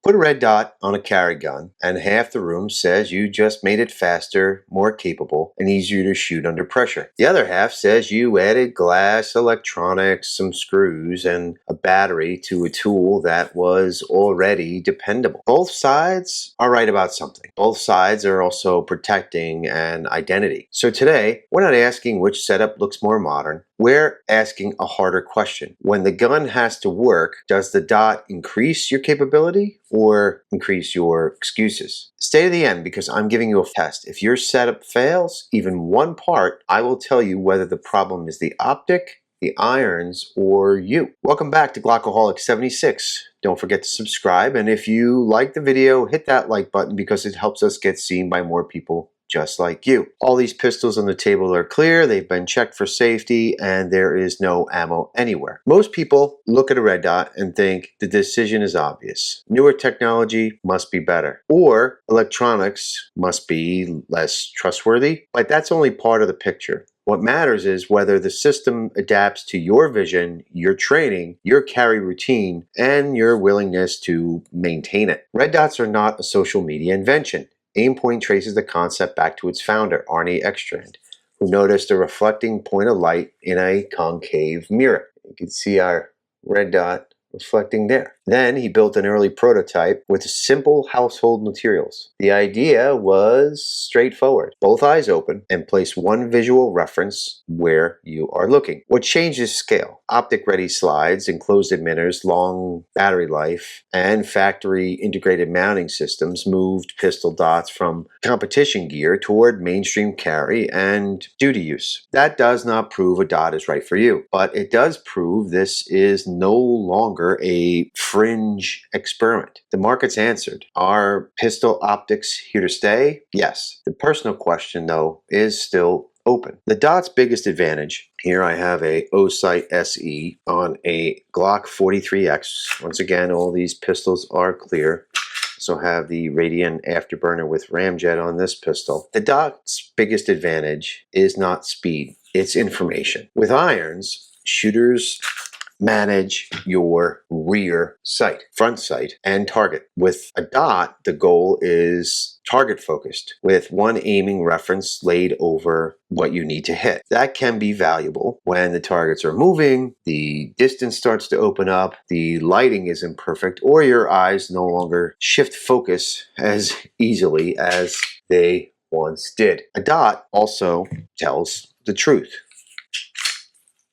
Put a red dot on a carry gun, and half the room says you just made it faster, more capable, and easier to shoot under pressure. The other half says you added glass, electronics, some screws, and a battery to a tool that was already dependable. Both sides are right about something. Both sides are also protecting an identity. So today, we're not asking which setup looks more modern. We're asking a harder question. When the gun has to work, does the dot increase your capability or increase your excuses? Stay to the end because I'm giving you a test. If your setup fails, even one part, I will tell you whether the problem is the optic, the irons, or you. Welcome back to Glockaholic 76. Don't forget to subscribe, and if you like the video, hit that like button because it helps us get seen by more people just like you. All these pistols on the table are clear, they've been checked for safety, and there is no ammo anywhere. Most people look at a red dot and think the decision is obvious. Newer technology must be better, or electronics must be less trustworthy, but that's only part of the picture. What matters is whether the system adapts to your vision, your training, your carry routine, and your willingness to maintain it. Red dots are not a social media invention. Aimpoint traces the concept back to its founder, Arnie Ekstrand, who noticed a reflecting point of light in a concave mirror. You can see our red dot reflecting there. Then he built an early prototype with simple household materials. The idea was straightforward. Both eyes open and place one visual reference where you are looking. What changed is scale. Optic-ready slides, enclosed emitters, long battery life, and factory integrated mounting systems moved pistol dots from competition gear toward mainstream carry and duty use. That does not prove a dot is right for you, but it does prove this is no longer a fringe experiment. The market's answered. Are pistol optics here to stay? Yes. The personal question, though, is still open. The dot's biggest advantage, here I have a O-Sight SE on a Glock 43X. Once again, all these pistols are clear. So have the Radian afterburner with ramjet on this pistol. The dot's biggest advantage is not speed, it's information. With irons, shooters manage your rear sight, front sight, and target. With a dot, the goal is target focused, with one aiming reference laid over what you need to hit. That can be valuable when the targets are moving, the distance starts to open up, the lighting is imperfect, or your eyes no longer shift focus as easily as they once did. A dot also tells the truth.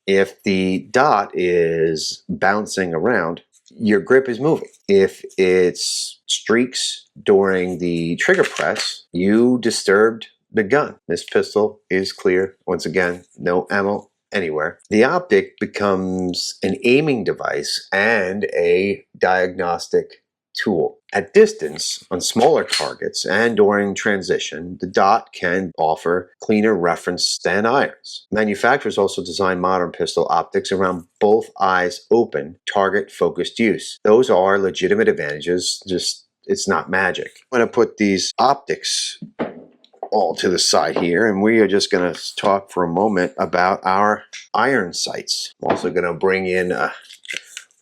If the dot is bouncing around, your grip is moving. If it's streaks during the trigger press, you disturbed the gun. This pistol is clear. Once again, no ammo anywhere. The optic becomes an aiming device and a diagnostic tool. At distance, on smaller targets, and during transition, the dot can offer cleaner reference than irons. Manufacturers also design modern pistol optics around both eyes open, target-focused use. Those are legitimate advantages, just it's not magic. I'm going to put these optics all to the side here, and we are just going to talk for a moment about our iron sights. I'm also going to bring in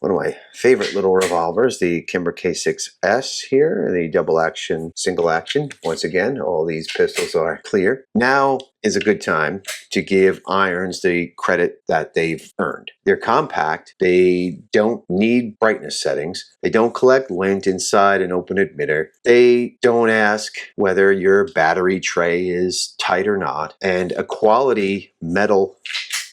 one of my favorite little revolvers, the Kimber K6S here, the double action, single action. Once again, all these pistols are clear. Now is a good time to give irons the credit that they've earned. They're compact, they don't need brightness settings, they don't collect lint inside an open emitter, they don't ask whether your battery tray is tight or not, and a quality metal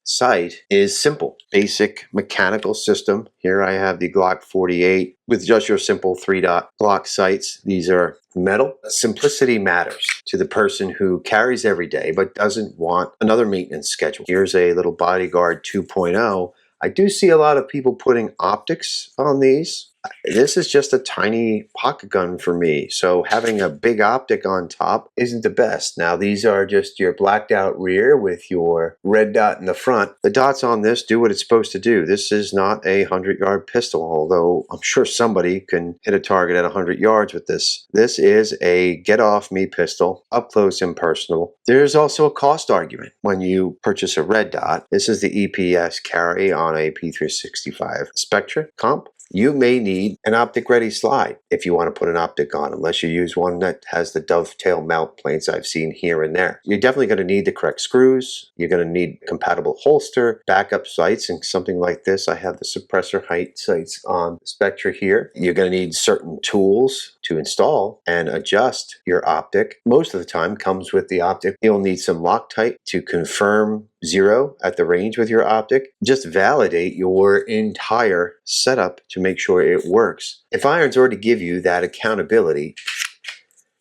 sight is simple. Basic mechanical system. Here I have the Glock 48 with just your simple 3-dot Glock sights. These are metal. Simplicity matters to the person who carries every day but doesn't want another maintenance schedule. Here's a little Bodyguard 2.0. I do see a lot of people putting optics on these. This is just a tiny pocket gun for me, so having a big optic on top isn't the best. Now these are just your blacked out rear with your red dot in the front. The dots on this do what it's supposed to do. This is not a 100-yard pistol, although I'm sure somebody can hit a target at 100 yards with this. This is a get-off-me pistol, up close and personal. There's also a cost argument when you purchase a red dot. This is the EPS carry on a P365 Spectra comp. You may need an optic ready slide if you want to put an optic on, unless you use one that has the dovetail mount plates I've seen here and there. You're definitely going to need the correct screws. You're going to need compatible holster, backup sights, and something like this. I have the suppressor height sights on the Spectra here. You're going to need certain tools to install and adjust your optic. Most of the time comes with the optic. You'll need some Loctite to confirm 0 at the range with your optic. Just validate your entire setup to make sure it works. If irons already give you that accountability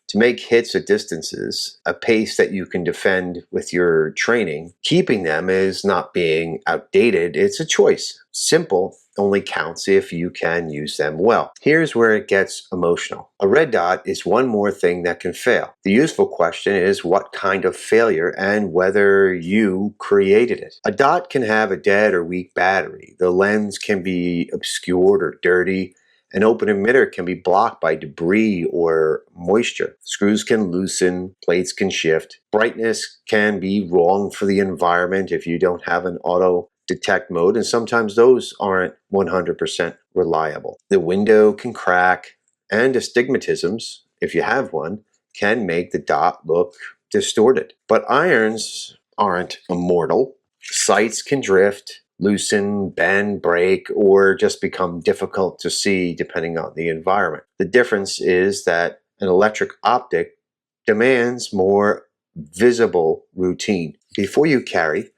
to make hits at distances, a pace that you can defend with your training, keeping them is not being outdated. It's a choice. Simple only counts if you can use them well. Here's where it gets emotional. A red dot is one more thing that can fail. The useful question is what kind of failure and whether you created it. A dot can have a dead or weak battery. The lens can be obscured or dirty. An open emitter can be blocked by debris or moisture. Screws can loosen, plates can shift. Brightness can be wrong for the environment if you don't have an auto detect mode, and sometimes those aren't 100% reliable. The window can crack, and astigmatisms, if you have one, can make the dot look distorted. But irons aren't immortal. Sights can drift, loosen, bend, break, or just become difficult to see depending on the environment. The difference is that an electric optic demands more visible routine. Before you carry,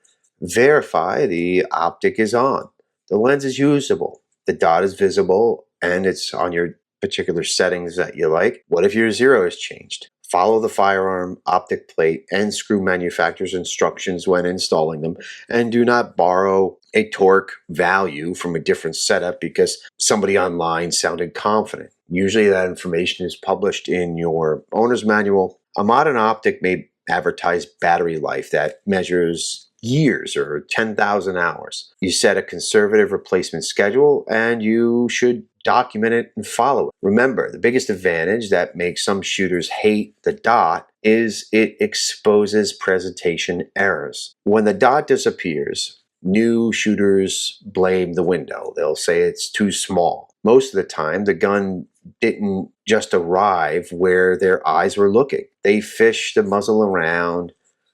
verify the optic is on, the lens is usable, the dot is visible, and it's on your particular settings that you like. What if your 0 is changed? Follow the Firearm optic plate and screw manufacturer's instructions when installing them, and do not borrow a torque value from a different setup because somebody online sounded confident. Usually that information is published in your owner's manual. A modern optic may advertise battery life that measures years or 10,000 hours. You set a conservative replacement schedule and you should document it and follow it. Remember, the biggest advantage that makes some shooters hate the dot is it exposes presentation errors. When the dot disappears, new shooters blame the window. They'll say it's too small. Most of the time, the gun didn't just arrive where their eyes were looking. They fish the muzzle around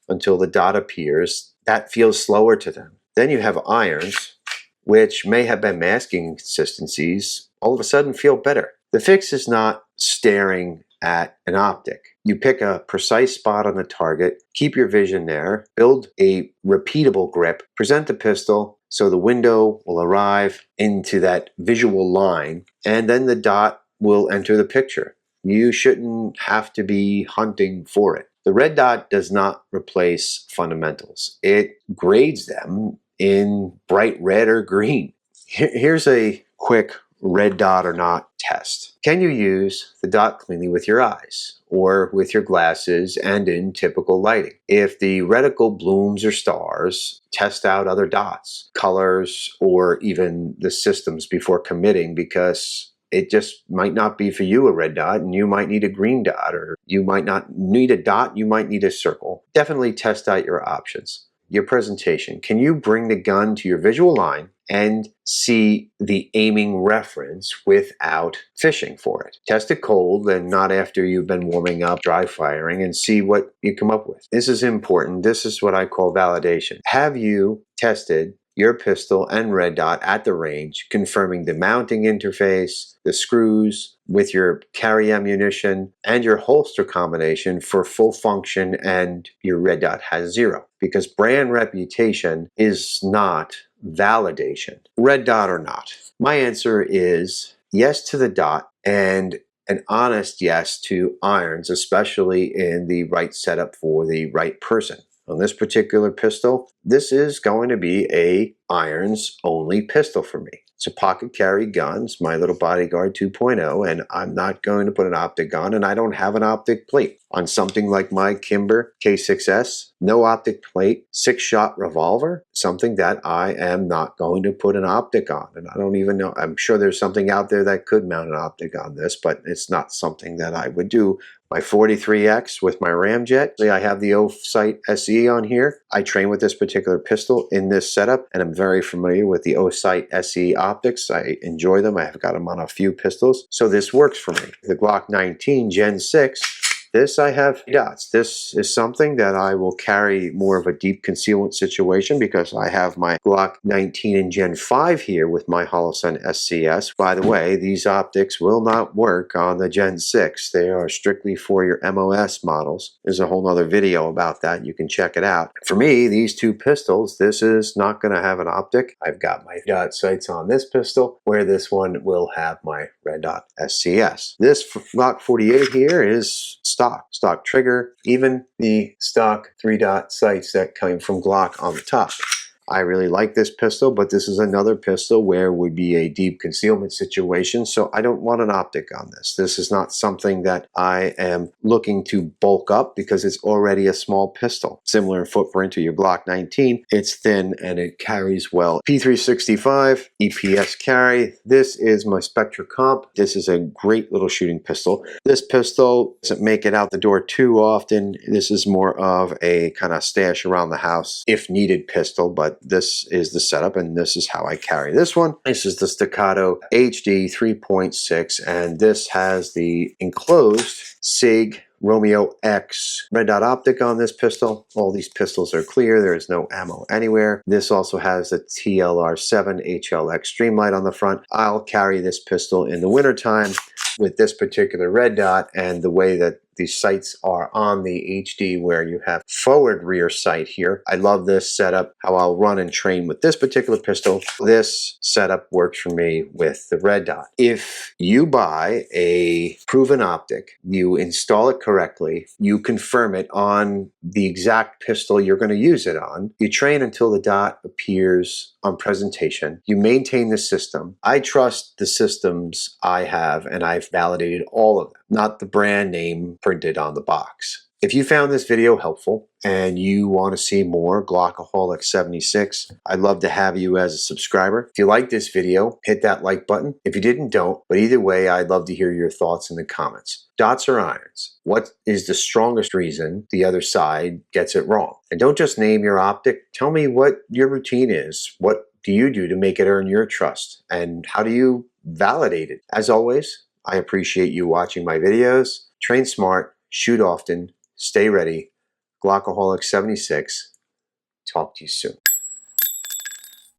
until the dot appears. That feels slower to them. Then you have irons, which may have been masking inconsistencies, all of a sudden feel better. The fix is not staring at an optic. You pick a precise spot on the target, keep your vision there, build a repeatable grip, present the pistol so the window will arrive into that visual line, and then the dot will enter the picture. You shouldn't have to be hunting for it. The red dot does not replace fundamentals. It grades them in bright red or green. Here's a quick red dot or not test. Can you use the dot cleanly with your eyes or with your glasses and in typical lighting? If the reticle blooms or stars, test out other dots, colors, or even the systems before committing, because it just might not be for you a red dot, and you might need a green dot, or you might not need a dot, you might need a circle. Definitely test out your options. Your presentation. Can you bring the gun to your visual line and see the aiming reference without fishing for it? Test it cold and not after you've been warming up, dry firing, and see what you come up with. This is important. This is what I call validation. Have you tested your pistol and red dot at the range, confirming the mounting interface, the screws with your carry ammunition, and your holster combination for full function, and your red dot has 0? Because brand reputation is not validation. Red dot or not? My answer is yes to the dot, and an honest yes to irons, especially in the right setup for the right person. On this particular pistol, this is going to be a irons only pistol for me. It's a pocket carry gun. It's my little bodyguard 2.0, and I'm not going to put an optic on, and I don't have an optic plate. on something like my Kimber K6S, no optic plate, 6-shot revolver, something that I am not going to put an optic on. And I don't even know, I'm sure there's something out there that could mount an optic on this, but it's not something that I would do. My 43X with my Ramjet. I have the O-Sight SE on here. I train with this particular pistol in this setup, and I'm very familiar with the O-Sight SE optics. I enjoy them. I have got them on a few pistols, so this works for me. The Glock 19 Gen 6, this I have dots. This is something that I will carry more of a deep concealment situation because I have my Glock 19 in Gen 5 here with my Holosun SCS. By the way, these optics will not work on the Gen 6. They are strictly for your MOS models. There's a whole nother video about that. You can check it out. For me, these two pistols, this is not going to have an optic. I've got my dot sights on this pistol, where this one will have my red dot SCS. This Glock 48 here is stock trigger, even the stock 3-dot sights that came from Glock on the top. I really like this pistol, but this is another pistol where it would be a deep concealment situation, so I don't want an optic on this. This is not something that I am looking to bulk up because it's already a small pistol. Similar in footprint to your Glock 19, it's thin and it carries well. P365, EPS carry. This is my Spectra Comp. This is a great little shooting pistol. This pistol doesn't make it out the door too often. This is more of a kind of stash around the house if needed pistol, but this is the setup and this is how I carry this one. This is the Staccato HD 3.6 and this has the enclosed SIG Romeo X red dot optic on this pistol. All these pistols are clear. There is no ammo anywhere. This also has a TLR7 HL Extreme light on the front. I'll carry this pistol in the wintertime with this particular red dot and the way that these sights are on the HD where you have forward rear sight here. I love this setup, how I'll run and train with this particular pistol. This setup works for me with the red dot. If you buy a proven optic, you install it correctly, you confirm it on the exact pistol you're going to use it on, you train until the dot appears on presentation, you maintain the system. I trust the systems I have and I've validated all of them, not the brand name printed on the box. If you found this video helpful and you want to see more Glockaholic 76, I'd love to have you as a subscriber. If you like this video, hit that like button. If you didn't, don't. But either way, I'd love to hear your thoughts in the comments. Dots or irons? What is the strongest reason the other side gets it wrong? And don't just name your optic. Tell me what your routine is. What do you do to make it earn your trust? And how do you validate it? As always, I appreciate you watching my videos. Train smart, shoot often, stay ready. Glockaholic 76. Talk to you soon.